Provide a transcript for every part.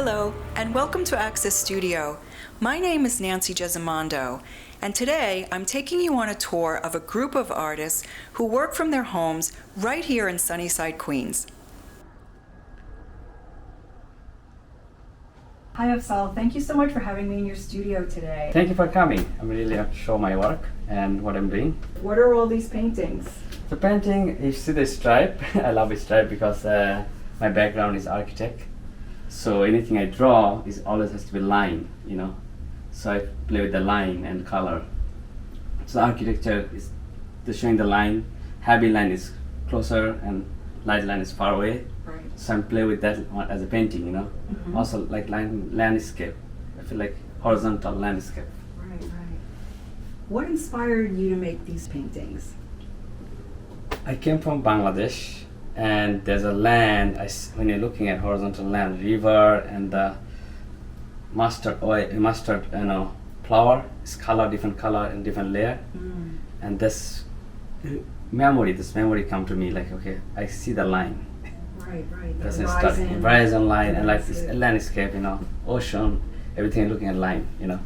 Hello, and welcome to Access Studio. My name is Nancy Gesimondo, and today I'm taking you on a tour of a group of artists who work from their homes right here in Sunnyside, Queens. Hi Afzal, thank you so much for having me in your studio today. Thank you for coming. I'm really happy to show my work and what I'm doing. What are all these paintings? The painting, you see the stripe. I love the stripe because my background is architect. So anything I draw is always has to be line, you know. So I play with the line and color. So architecture is showing the line. Heavy line is closer and light line is far away. Right. So I play with that as a painting, you know. Mm-hmm. Also like landscape. I feel like horizontal landscape. Right. What inspired you to make these paintings? I came from Bangladesh, and there's a land. When you're looking at horizontal land, river, and the mustard oil, flower is different color and different layer, and this memory come to me like, okay, I see the line. Right. That's horizon line, and like this landscape, you know, ocean, everything looking at line, you know.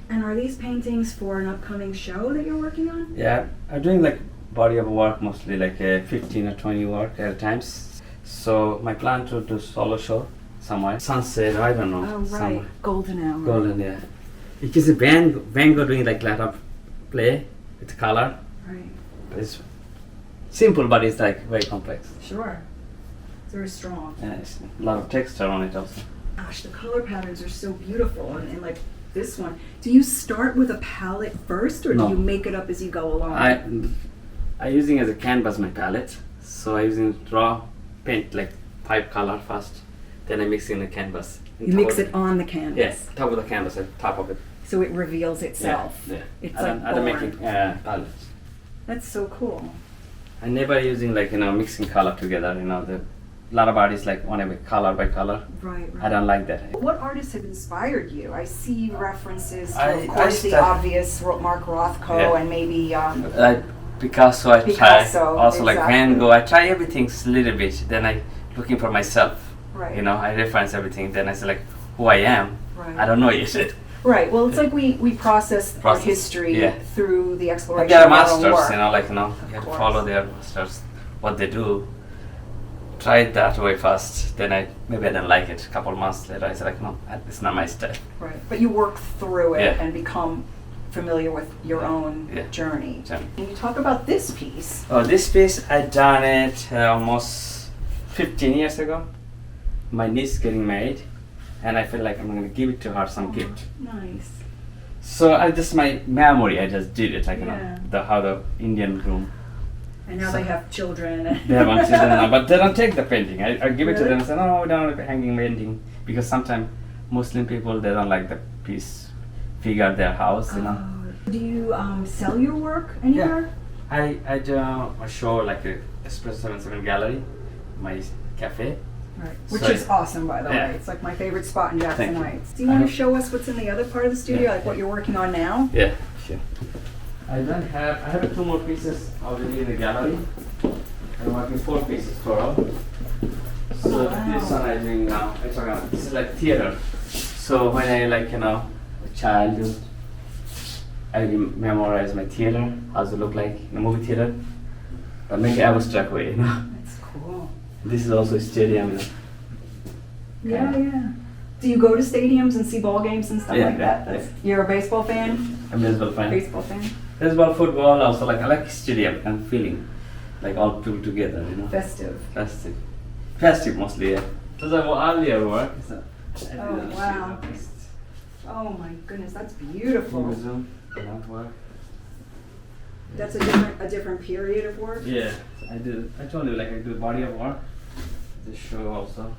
And are these paintings for an upcoming show that you're working on? Yeah, I'm doing like body of work, mostly like 15 or 20 work at a time. So my plan to do solo show somewhere. Sunset, I don't know. Oh, right. Somewhere. Golden hour. Golden, yeah. It is a Van Gogh doing like lot of play with color. Right. It's simple, but it's like very complex. Sure. It's very strong. Yeah, it's a lot of texture on it also. Gosh, the color patterns are so beautiful. And like this one, do you start with a palette first, or No. do you make it up as you go along? I using as a canvas my palette. So I using raw paint like 5 color first. Then I mix in the canvas. You mix it on the canvas. Yes, top of the canvas, at top of it. So it reveals itself. Yeah. It's I don't born. make it palettes. That's so cool. I never using like, you know, mixing color together, you know. A lot of artists like want to make color by color. Right. I don't like that. What artists have inspired you? I see references to, of I course, the start- obvious Mark Rothko Yeah. and maybe Like Picasso, I Picasso, try. Also like exactly. Van Gogh, I try everything a little bit. Then I looking for myself. right. You know, I reference everything. Then I say like who I am. Right. I don't know yet. Right. Well, it's like we process our Process, history yeah. through the But exploration they are of our own masters, work. you know, like, you know, you have to course. follow their masters, what they do. Try it that way first, then I don't like it. A couple of months later, I said like, no, it's not my style. Right. But you work through it Yeah. and become familiar with your own Yeah. journey. Journey. Can you talk about this piece? Oh, this piece I done it almost 15 years ago. My niece getting married, and I feel like I'm gonna give it to her some gift. Nice. So I just my memory, I just did it like, you Yeah. know, how the Indian groom. And now So- they have children. They have one children now, but they don't take the painting. I give it to Really? them and say, no, we don't like hanging painting. Because sometimes Muslim people, they don't like the piece figure their house, you know. Do you sell your work anywhere? I do a show like a Espresso 77 Gallery, my cafe. Right. Which So- is awesome, by the Yeah. way. It's like my favorite spot in Jackson Thank you. Heights. Do you I want to hope- show us what's in the other part of the studio, Yeah. like what you're working on now? Yeah, sure. I have 2 more pieces already in the gallery. I'm working 4 pieces total. So Oh, wow. this one I'm doing now. This is like theater. So when I like, you know, a childhood, I memorize my theater, how does it look like in a movie theater, but make it abstract way, you know. That's cool. This is also a stadium, you know. Yeah. Do you go to stadiums and see ball games and stuff Yeah, like that? yeah. You're a baseball fan? I'm baseball fan. Baseball fan? Baseball, football, also like I like stadium and feeling, like all people together, you know. Festive. Festive mostly, yeah. Those are earlier work. So I Oh, didn't wow. see that. Oh my goodness, that's beautiful. Tourism, not work. That's a different period of work? Yeah, I did. I told you like I do body of work. The show also.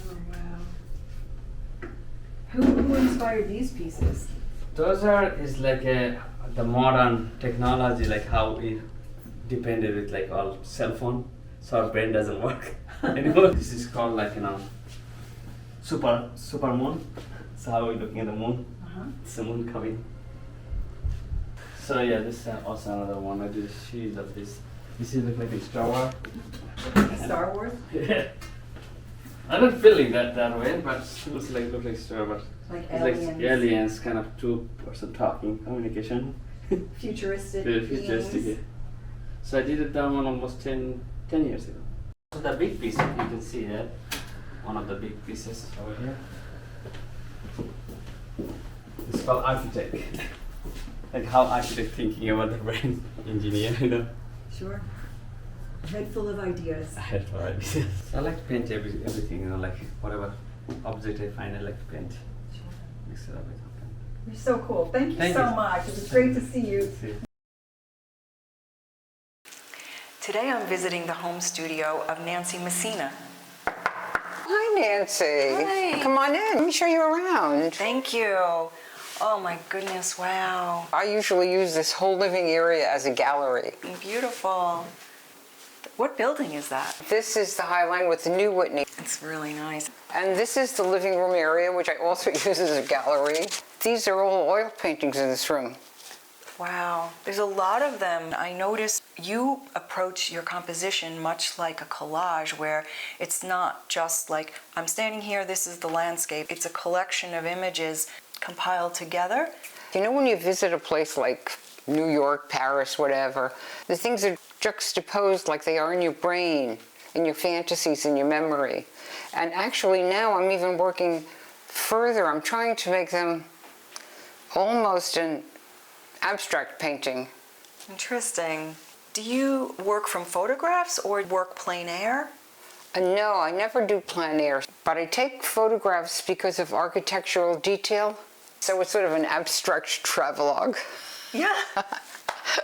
Oh wow. Who inspired these pieces? Those is like the modern technology, like how we depended with like all cell phone, so our brain doesn't work anymore. This is called like, you know, super moon. So how we looking at the moon? It's the moon coming. So yeah, this is also another one. I did a series of this. This is look like a Star Wars. Star Wars? Yeah. I'm not feeling that way, but it looks like star, but Like it's aliens. like aliens, kind of two-person talking, communication. Futuristic Futuristic. beings. Yeah. So I did it that one almost 10 years ago. So the big piece, you can see that one of the big pieces over here. It's called architect. Like how architect thinking about the brain engineer, you know. Sure. A head full of ideas. I had no idea. I like to paint everything, you know, like whatever object I find, I like to paint. Sure. Mix it up with something. You're so cool. Thank you Thank so you. much. It was great to see you. See. Today I'm visiting the home studio of Nancy Macina. Hi, Nancy. Hi. Come on in. Let me show you around. Thank you. Oh my goodness, wow. I usually use this whole living area as a gallery. Beautiful. What building is that? This is the High Line with the New Whitney. It's really nice. And this is the living room area, which I also use as a gallery. These are all oil paintings in this room. Wow, there's a lot of them. I noticed you approach your composition much like a collage, where it's not just like, I'm standing here, this is the landscape. It's a collection of images compiled together. You know when you visit a place like New York, Paris, whatever, the things are juxtaposed like they are in your brain, in your fantasies, in your memory. And actually now I'm even working further. I'm trying to make them almost an abstract painting. Interesting. Do you work from photographs or work plein air? No, I never do plein air, but I take photographs because of architectural detail. So it's sort of an abstract travelogue. Yeah.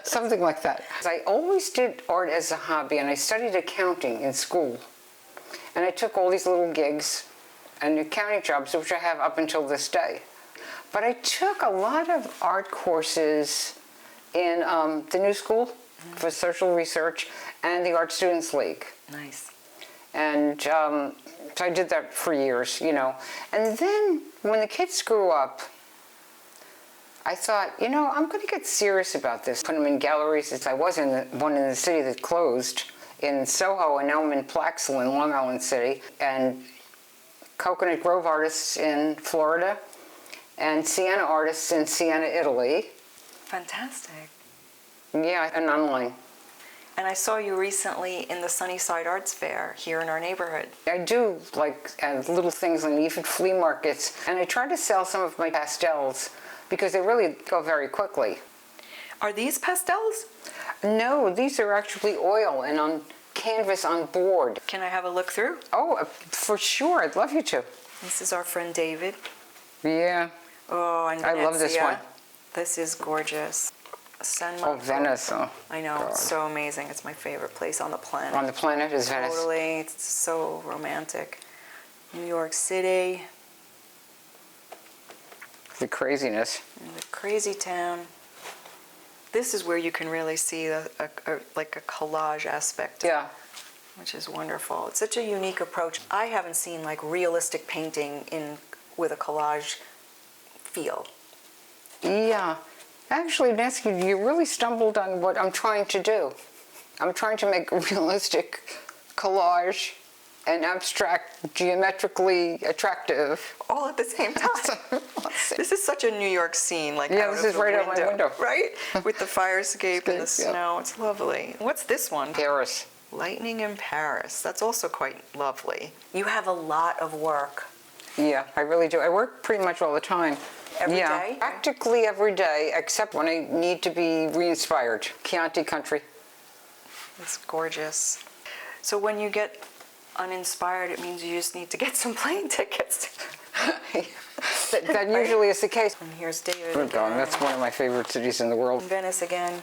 Something like that. I always did art as a hobby, and I studied accounting in school. And I took all these little gigs and accounting jobs, which I have up until this day. But I took a lot of art courses in the New School for Social Research and the Art Students League. Nice. And so I did that for years, you know. And then when the kids grew up, I thought, you know, I'm going to get serious about this. Put them in galleries. I was in one in the city that closed in Soho, and now I'm in Plaxel in Long Island City, and Coconut Grove artists in Florida, and Siena artists in Siena, Italy. Fantastic. Yeah, and online. And I saw you recently in the Sunnyside Arts Fair here in our neighborhood. I do like little things and even flea markets, and I try to sell some of my pastels because they really go very quickly. Are these pastels? No, these are actually oil and on canvas on board. Can I have a look through? Oh, for sure, I'd love you to. This is our friend David. Yeah. Oh, and I love this Venezia. one. This is gorgeous. San Oh, Marco. Venice. Oh, I know, God. it's so amazing. It's my favorite place on the planet. On the planet is Venice. Totally, it's so romantic. New York City, The craziness. the crazy town. This is where you can really see like a collage aspect, Yeah. which is wonderful. It's such a unique approach. I haven't seen like realistic painting with a collage feel. Yeah. Actually, Nancy, you really stumbled on what I'm trying to do. I'm trying to make a realistic collage and abstract, geometrically attractive. All at the same time. This is such a New York scene, like Yeah, out this of is the right out my window. right? With the fire escape and the Escape, yeah. snow, it's lovely. What's this one? Paris. Lightning in Paris. That's also quite lovely. You have a lot of work. Yeah, I really do. I work pretty much all the time. Every yeah, day? practically every day, except when I need to be re-inspired. Chianti country. It's gorgeous. So when you get uninspired, it means you just need to get some plane tickets. That usually is the case. And here's David We're going. again. That's one of my favorite cities in the world. Venice again.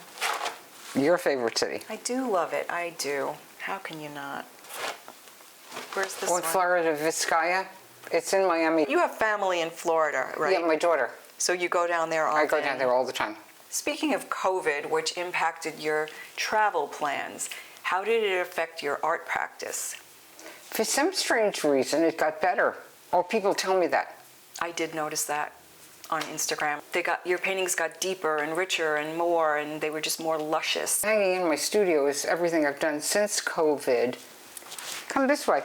Your favorite city? I do love it. I do. How can you not? Where's this Point one? Florida, Vizcaya. It's in Miami. You have family in Florida, right? Yeah, my daughter. So you go down there often? I go down there all the time. Speaking of COVID, which impacted your travel plans, how did it affect your art practice? For some strange reason, it got better. Or people tell me that. I did notice that on Instagram. Your paintings got deeper and richer and more, and they were just more luscious. Hanging in my studio is everything I've done since COVID. Come this way.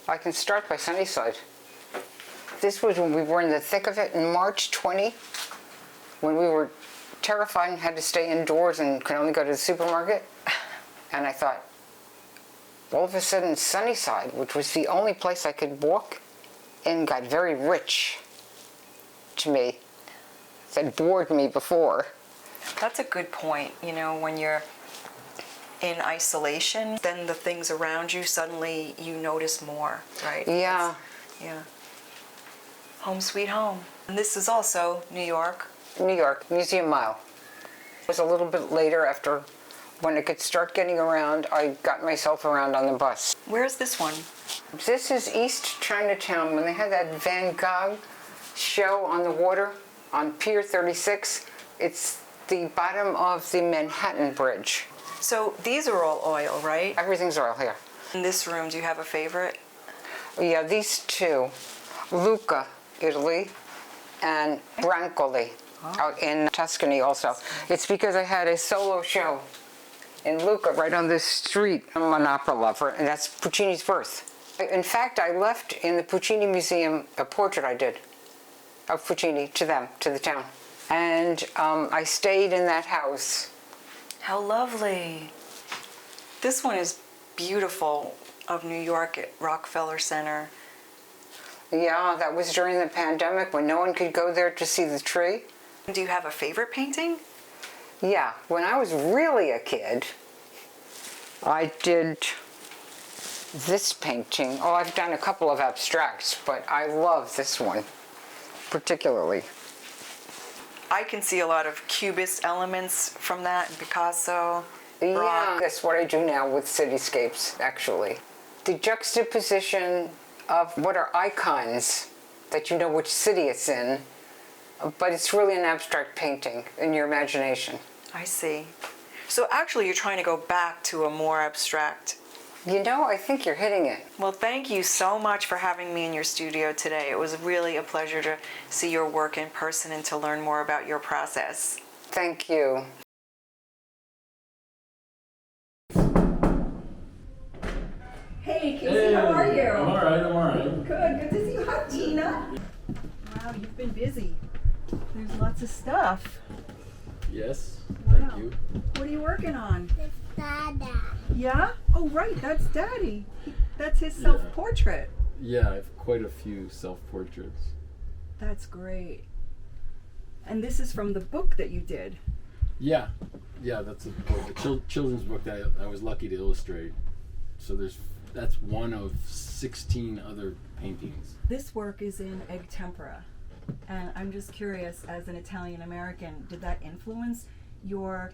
I can start by Sunnyside. This was when we were in the thick of it in March 20, when we were terrified and had to stay indoors and could only go to the supermarket. And I thought, all of a sudden Sunnyside, which was the only place I could walk in, got very rich to me. That bored me before. That's a good point. You know, when you're in isolation, then the things around you, suddenly you notice more, right? Yeah. Yeah. Home sweet home. And this is also New York. New York, Museum Mile. It was a little bit later, after when I could start getting around, I got myself around on the bus. Where's this one? This is East Chinatown, when they had that Van Gogh show on the water on Pier 36. It's the bottom of the Manhattan Bridge. So these are all oil, right? Everything's oil here. In this room, do you have a favorite? Yeah, these two, Lucca, Italy, and Brancoli, out in Tuscany also. It's because I had a solo show in Lucca, right on this street. I'm an opera lover, and that's Puccini's birth. In fact, I left in the Puccini Museum a portrait I did of Puccini to them, to the town. And I stayed in that house. How lovely. This one is beautiful, of New York at Rockefeller Center. Yeah, that was during the pandemic when no one could go there to see the tree. Do you have a favorite painting? Yeah, when I was really a kid, I did this painting. Oh, I've done a couple of abstracts, but I love this one particularly. I can see a lot of Cubist elements from that, and Picasso. Yeah, Bric. that's what I do now with cityscapes, actually. The juxtaposition of what are icons that you know which city it's in, but it's really an abstract painting in your imagination. I see. So actually you're trying to go back to a more abstract. You know, I think you're hitting it. Well, thank you so much for having me in your studio today. It was really a pleasure to see your work in person and to learn more about your process. Thank you. Hey, Casey, how are you? I'm alright. Good to see you. Hi, Tina. Wow, you've been busy. There's lots of stuff. Yes, Wow. thank you. What are you working on? Dada. Yeah? Oh, right, that's Daddy. That's his self-portrait. Yeah, I have quite a few self-portraits. That's great. And this is from the book that you did. Yeah, that's a book, a children's book that I was lucky to illustrate. So that's one of 16 other paintings. This work is in egg tempera. And I'm just curious, as an Italian American, did that influence your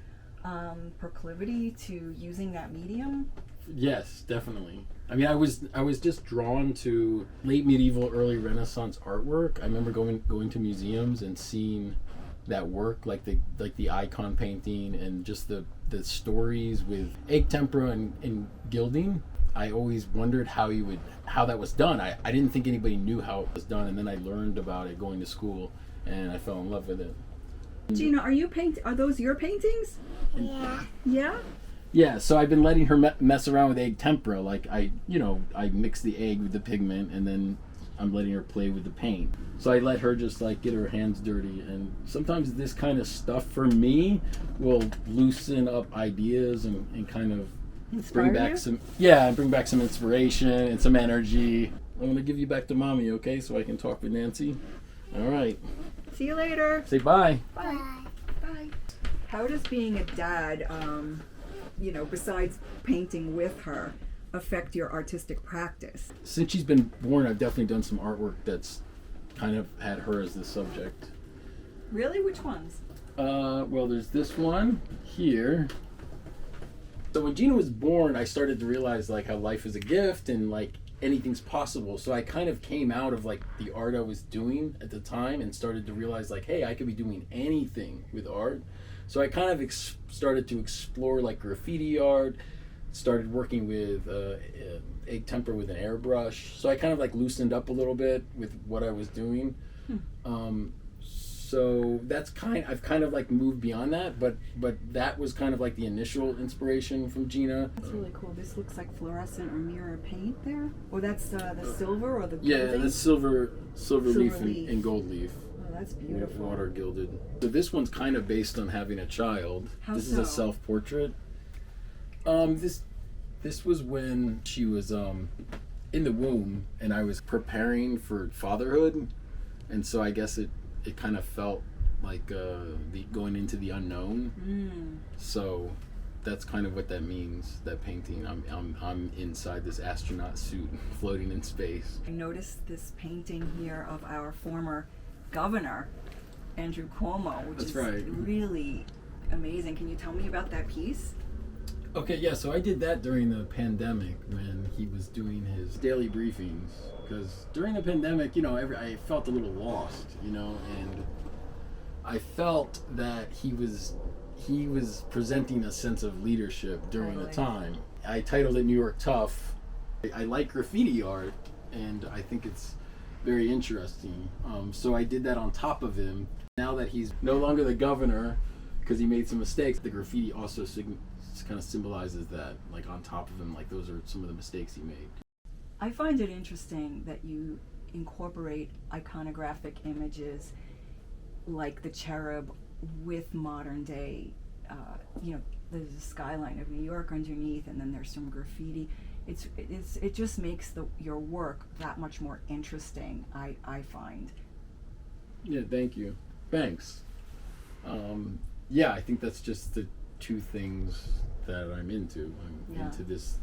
proclivity to using that medium? Yes, definitely. I mean, I was just drawn to late medieval, early Renaissance artwork. I remember going to museums and seeing that work, like the icon painting and just the stories with egg tempera and gilding. I always wondered how that was done. I didn't think anybody knew how it was done, and then I learned about it going to school, and I fell in love with it. Gina, are those your paintings? Yeah. Yeah? Yeah, so I've been letting her mess around with egg tempera. Like I mix the egg with the pigment, and then I'm letting her play with the paint. So I let her just like get her hands dirty, and sometimes this kind of stuff for me will loosen up ideas and kind of bring back some inspiration and some energy. I'm gonna give you back to mommy, okay? So I can talk with Nancy. All right. See you later. Say bye. Bye. Bye. How does being a dad, besides painting with her, affect your artistic practice? Since she's been born, I've definitely done some artwork that's kind of had her as the subject. Really? Which ones? Well, there's this one here. So when Gina was born, I started to realize like how life is a gift and like anything's possible. So I kind of came out of like the art I was doing at the time and started to realize like, hey, I could be doing anything with art. So I kind of started to explore like graffiti art, started working with egg tempera with an airbrush. So I kind of like loosened up a little bit with what I was doing. So I've kind of like moved beyond that, but that was kind of like the initial inspiration from Gina. That's really cool. This looks like fluorescent or mirror paint there. Or that's the silver or the Yeah, gilding? that's silver leaf leaf. And gold leaf. Oh, that's beautiful. Water gilded. So this one's kind of based on having a child. How This so? is a self-portrait. This was when she was in the womb, and I was preparing for fatherhood, and so I guess it kind of felt like going into the unknown. So that's kind of what that means. That painting, I'm inside this astronaut suit, floating in space. I noticed this painting here of our former governor, Andrew Cuomo, which That's is right. really amazing. Can you tell me about that piece? Okay, yeah, so I did that during the pandemic when he was doing his daily briefings. Because during the pandemic, I felt a little lost, and I felt that he was presenting a sense of leadership during the time. I titled it New York Tough. I like graffiti art, and I think it's very interesting. So I did that on top of him. Now that he's no longer the governor, because he made some mistakes, the graffiti also kind of symbolizes that, like on top of him, like those are some of the mistakes he made. I find it interesting that you incorporate iconographic images like the cherub with modern day, there's a skyline of New York underneath, and then there's some graffiti. It just makes your work that much more interesting, I find. Yeah, thank you. Thanks. Yeah, I think that's just the two things that I'm into. I'm into this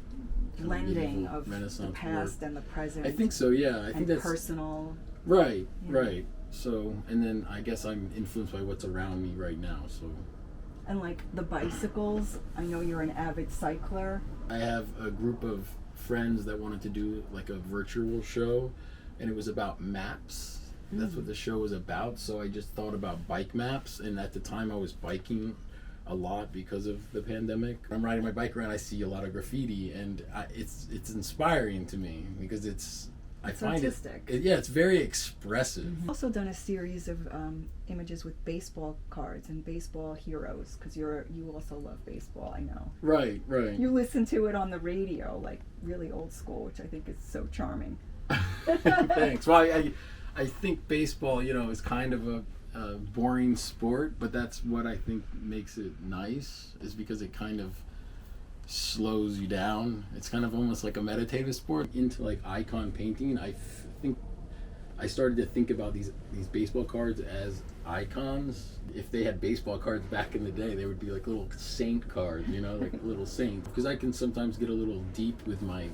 blending medieval of Renaissance the past work. and the present. I think so, yeah. I think and that's personal. right, Yeah. right. So, and then I guess I'm influenced by what's around me right now. So, And like the bicycles, I know you're an avid cycler. I have a group of friends that wanted to do like a virtual show, and it was about maps. That's what the show was about. So I just thought about bike maps, and at the time I was biking a lot because of the pandemic. I'm riding my bike around, I see a lot of graffiti, and it's inspiring to me because I find artistic. It's very expressive. You've also done a series of images with baseball cards and baseball heroes, because you also love baseball, I know. Right. You listen to it on the radio, like really old school, which I think is so charming. Thanks. Well, I think baseball, is kind of a boring sport, but that's what I think makes it nice, is because it kind of slows you down. It's kind of almost like a meditative sport. Into like icon painting, I think I started to think about these baseball cards as icons. If they had baseball cards back in the day, they would be like little saint cards, like little saints. Because I can sometimes get a little deep with my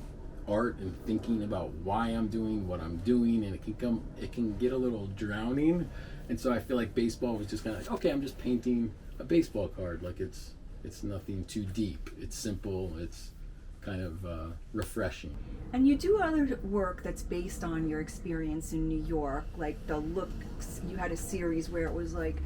art and thinking about why I'm doing what I'm doing, and it can get a little drowning. And so I feel like baseball was just kind of like, okay, I'm just painting a baseball card. Like it's nothing too deep. It's simple. It's kind of refreshing. And you do other work that's based on your experience in New York, like the looks. You had a series where it was like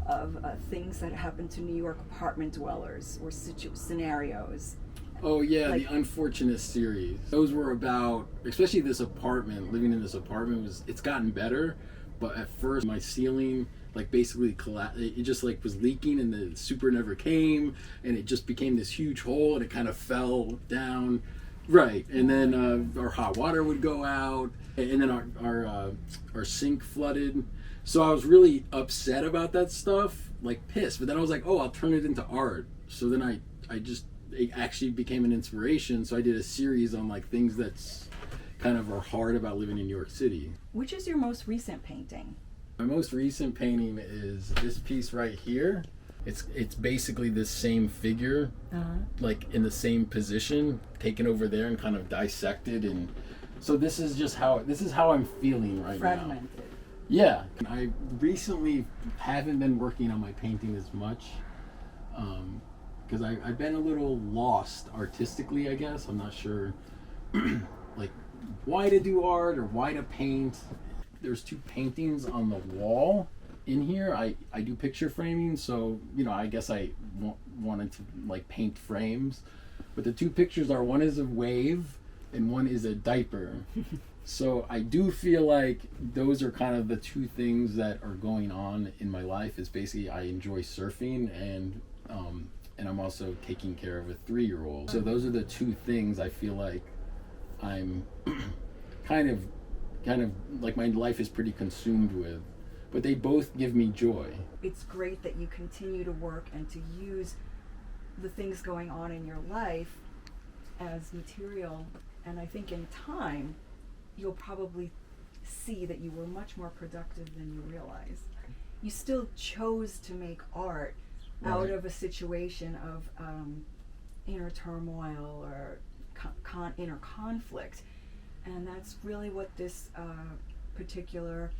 of things that happened to New York apartment dwellers or scenarios. Oh yeah, Like- the Unfortunate series. Those were about, especially this apartment, living in this apartment it's gotten better, but at first my ceiling like basically collapsed. It just like was leaking, and the super never came, and it just became this huge hole, and it kind of fell down. Right, and then our hot water would go out, and then our sink flooded. So I was really upset about that stuff, like pissed. But then I was like, oh, I'll turn it into art. So then it actually became an inspiration. So I did a series on like things that's kind of are hard about living in New York City. Which is your most recent painting? My most recent painting is this piece right here. It's basically this same figure, like in the same position, taken over there and kind of dissected. And so this is how I'm feeling right now. Fragmented. Yeah, I recently haven't been working on my painting as much because I've been a little lost artistically, I guess. I'm not sure like why to do art or why to paint. There's two paintings on the wall in here. I do picture framing, so I guess I wanted to like paint frames. But the two pictures are, one is a wave and one is a diaper. So I do feel like those are kind of the two things that are going on in my life. Is basically I enjoy surfing and I'm also taking care of a 3-year-old. So those are the two things I feel like I'm kind of like my life is pretty consumed with, but they both give me joy. It's great that you continue to work and to use the things going on in your life as material, and I think in time you'll probably see that you were much more productive than you realize. You still chose to make art out of a situation of inner turmoil or inner conflict, and that's really what this particular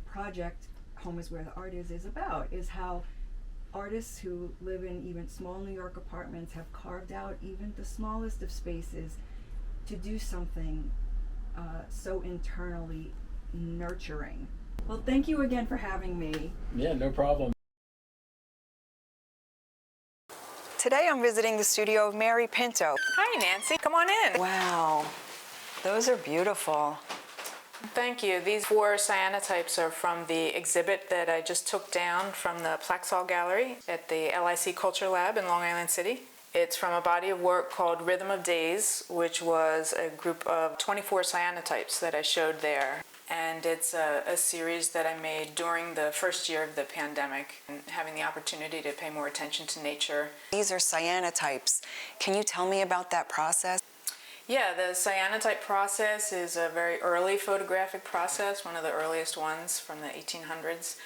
project, Home is Where the Art is about, is how artists who live in even small New York apartments have carved out even the smallest of spaces to do something so internally nurturing. Well, thank you again for having me. Yeah, no problem. Today I'm visiting the studio of Mary Pinto. Hi, Nancy. Come on in. Wow, those are beautiful. Thank you. These 4 cyanotypes are from the exhibit that I just took down from the Afzal Gallery at the LIC Culture Lab in Long Island City. It's from a body of work called Rhythm of Days, which was a group of 24 cyanotypes that I showed there. And it's a series that I made during the first year of the pandemic, and having the opportunity to pay more attention to nature. These are cyanotypes. Can you tell me about that process? Yeah, the cyanotype process is a very early photographic process, one of the earliest ones from the 1800s.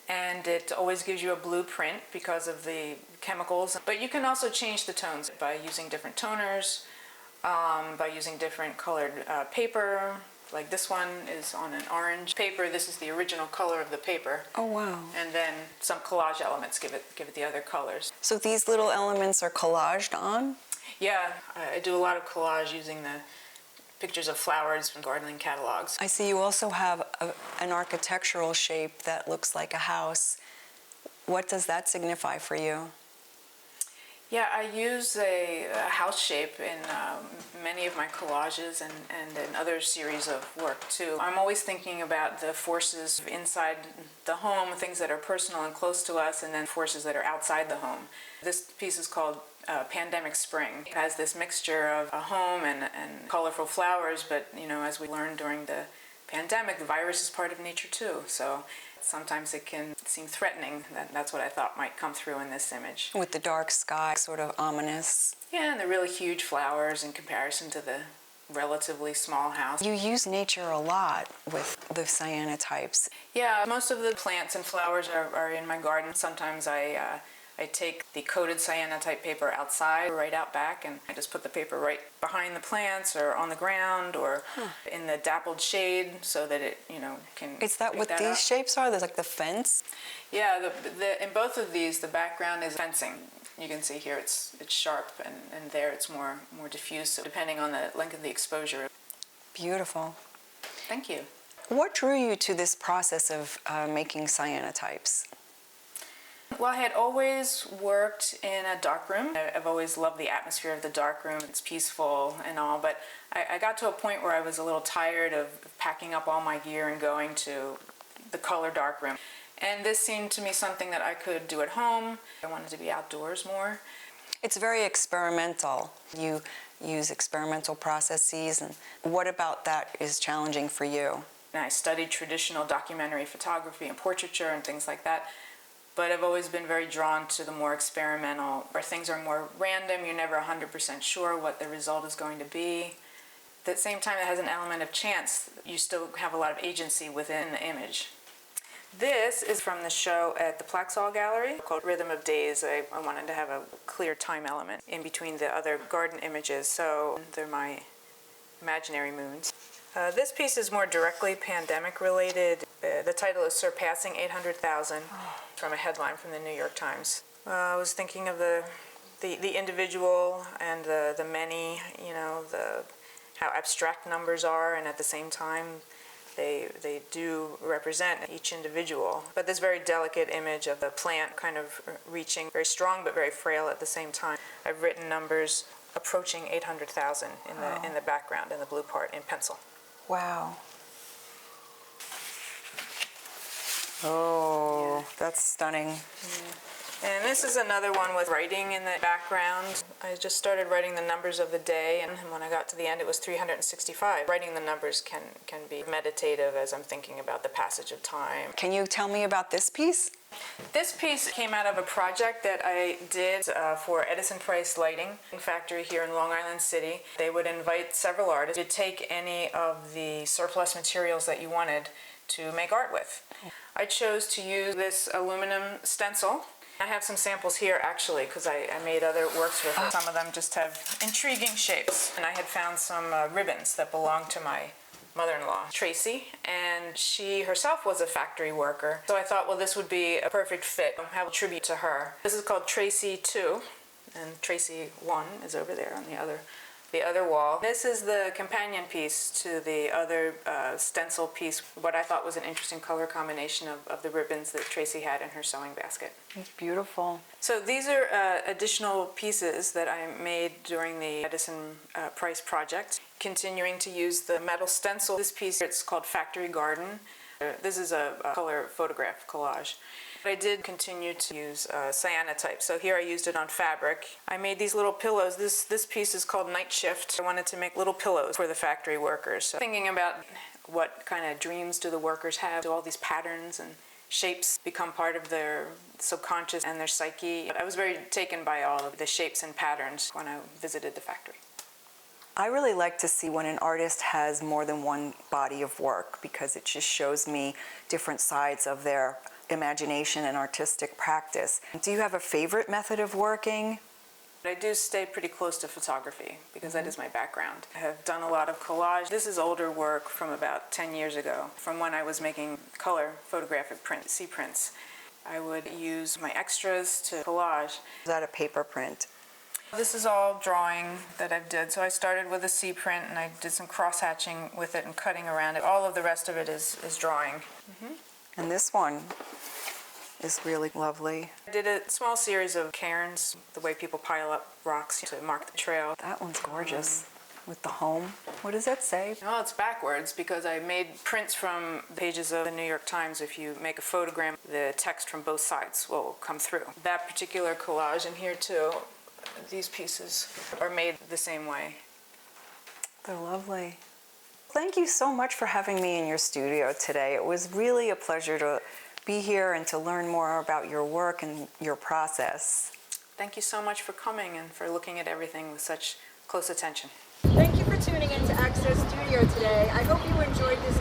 And it always gives you a blueprint because of the chemicals. But you can also change the tones by using different toners, by using different colored paper. Like this one is on an orange paper. This is the original color of the paper. Oh, wow. And then some collage elements give it the other colors. So these little elements are collaged on? Yeah, I do a lot of collage using the pictures of flowers from gardening catalogs. I see you also have an architectural shape that looks like a house. What does that signify for you? Yeah, I use a house shape in many of my collages and in other series of work too. I'm always thinking about the forces inside the home, things that are personal and close to us, and then forces that are outside the home. This piece is called Pandemic Spring. It has this mixture of a home and colorful flowers, but you know, as we learned during the pandemic, the virus is part of nature too. So sometimes it can seem threatening. That's what I thought might come through in this image. With the dark sky, sort of ominous. Yeah, and the really huge flowers in comparison to the relatively small house. You use nature a lot with the cyanotypes. Yeah, most of the plants and flowers are in my garden. Sometimes I take the coated cyanotype paper outside, right out back, and I just put the paper right behind the plants or on the ground or in the dappled shade so that it, you know, can. Is that what these shapes are? There's like the fence? Yeah, in both of these, the background is fencing. You can see here it's sharp, and there it's more diffuse, so depending on the length of the exposure. Beautiful. Thank you. What drew you to this process of making cyanotypes? Well, I had always worked in a darkroom. I've always loved the atmosphere of the darkroom. It's peaceful and all, but I got to a point where I was a little tired of packing up all my gear and going to the color darkroom. And this seemed to me something that I could do at home. I wanted to be outdoors more. It's very experimental. You use experimental processes, and what about that is challenging for you? And I studied traditional documentary photography and portraiture and things like that. But I've always been very drawn to the more experimental, where things are more random. You're never 100% sure what the result is going to be. At the same time, it has an element of chance. You still have a lot of agency within the image. This is from the show at the Afzal Gallery called Rhythm of Days. I wanted to have a clear time element in between the other garden images, so they're my imaginary moons. This piece is more directly pandemic related. The title is Surpassing 800,000 from a headline from the New York Times. I was thinking of the individual and the many, you know, how abstract numbers are, and at the same time they do represent each individual. But this very delicate image of the plant kind of reaching very strong but very frail at the same time. I've written numbers approaching 800,000 in the background, in the blue part, in pencil. Wow. Oh, that's stunning. And this is another one with writing in the background. I just started writing the numbers of the day, and when I got to the end, it was 365. Writing the numbers can be meditative as I'm thinking about the passage of time. Can you tell me about this piece? This piece came out of a project that I did for Edison Price Lighting Factory here in Long Island City. They would invite several artists to take any of the surplus materials that you wanted to make art with. I chose to use this aluminum stencil. I have some samples here actually because I made other works with it. Some of them just have intriguing shapes. And I had found some ribbons that belonged to my mother-in-law, Tracy, and she herself was a factory worker. So I thought, well, this would be a perfect fit. I'll have a tribute to her. This is called Tracy 2, and Tracy 1 is over there on the other wall. This is the companion piece to the other stencil piece, what I thought was an interesting color combination of the ribbons that Tracy had in her sewing basket. It's beautiful. So these are additional pieces that I made during the Edison Price project, continuing to use the metal stencil. This piece, it's called Factory Garden. This is a color photograph collage. I did continue to use cyanotype. So here I used it on fabric. I made these little pillows. This piece is called Night Shift. I wanted to make little pillows for the factory workers. So thinking about what kind of dreams do the workers have, do all these patterns and shapes become part of their subconscious and their psyche. I was very taken by all of the shapes and patterns when I visited the factory. I really like to see when an artist has more than one body of work because it just shows me different sides of their imagination and artistic practice. Do you have a favorite method of working? I do stay pretty close to photography because that is my background. I have done a lot of collage. This is older work from about 10 years ago, from when I was making color photographic print, C prints. I would use my extras to collage. Is that a paper print? This is all drawing that I've did. So I started with a C print and I did some cross-hatching with it and cutting around it. All of the rest of it is drawing. And this one is really lovely. I did a small series of cairns, the way people pile up rocks to mark the trail. That one's gorgeous. With the home. What does that say? Well, it's backwards because I made prints from the pages of the New York Times. If you make a photogram, the text from both sides will come through. That particular collage in here too, these pieces are made the same way. They're lovely. Thank you so much for having me in your studio today. It was really a pleasure to be here and to learn more about your work and your process. Thank you so much for coming and for looking at everything with such close attention. Thank you for tuning in to Access Studio today. I hope you enjoyed this